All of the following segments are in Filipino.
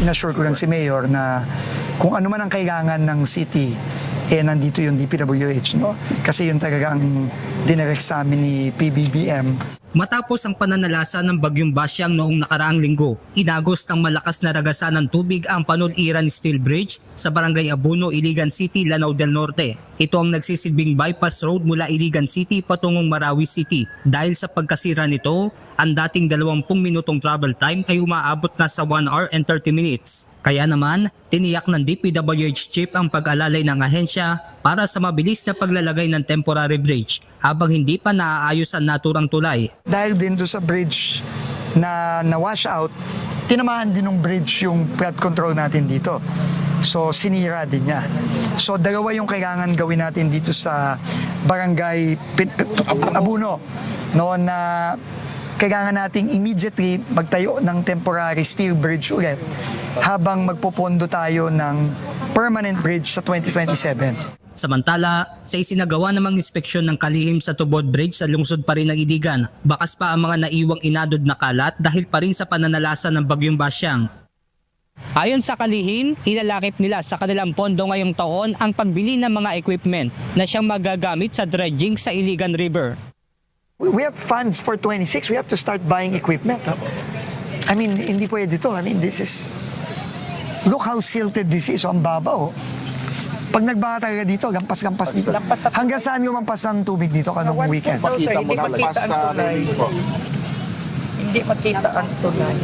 inassure ko lang si Mayor na kung ano man ang kailangan ng city, nandito yung DPWH, no? Kasi yun talaga ang dinirect sa amin ni PBBM. Matapos ang pananalasa ng Bagyong Basyang noong nakaraang linggo, inagos ng malakas na ragasan ng tubig ang Panul-Iran Steel Bridge sa Barangay Abuno, Iligan City, Lanao del Norte. Ito ang nagsisilbing bypass road mula Iligan City patungong Marawi City. Dahil sa pagkasira nito, ang dating 20 minutong travel time ay umaabot na sa 1 hour and 30 minutes. Kaya naman, tiniyak ng DPWH chief ang pag-alalay ng ahensya para sa mabilis na paglalagay ng temporary bridge habang hindi pa naaayos ang naturang tulay. Dahil din doon sa bridge na wash out, tinamaan din ng bridge yung flood control natin dito. So sinira din niya. So dalawa yung kailangan gawin natin dito sa Barangay Abuno, no, na kailangan nating immediately magtayo ng temporary steel bridge ulit habang magpopondo tayo ng permanent bridge sa 2027. Samantala, sa isinagawa namang inspeksyon ng kalihim sa Tubod Bridge sa lungsod pa rin ng Iligan, bakas pa ang mga naiwang inadod na kalat dahil pa rin sa pananalasa ng Bagyong Basyang. Ayon sa kalihim, ilalakip nila sa kanilang pondo ngayong taon ang pagbili ng mga equipment na siyang magagamit sa dredging sa Iligan River. We have funds for 26. We have to start buying equipment. I mean, hindi pwede to. I mean, this is... Look how silted this is. Ang baba, oh. Pag nagbaha talaga dito, lampas-lampas dito. Hanggang saan lumampas ng tubig dito kanong weekend? Hindi makita ang tulay. Hindi makita ang tulay.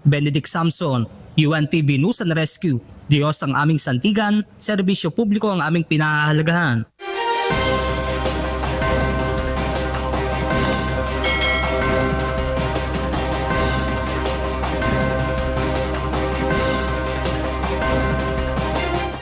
Benedict Samson, UNTV News and Rescue. Diyos ang aming santigan, serbisyo publiko ang aming pinahahalagahan.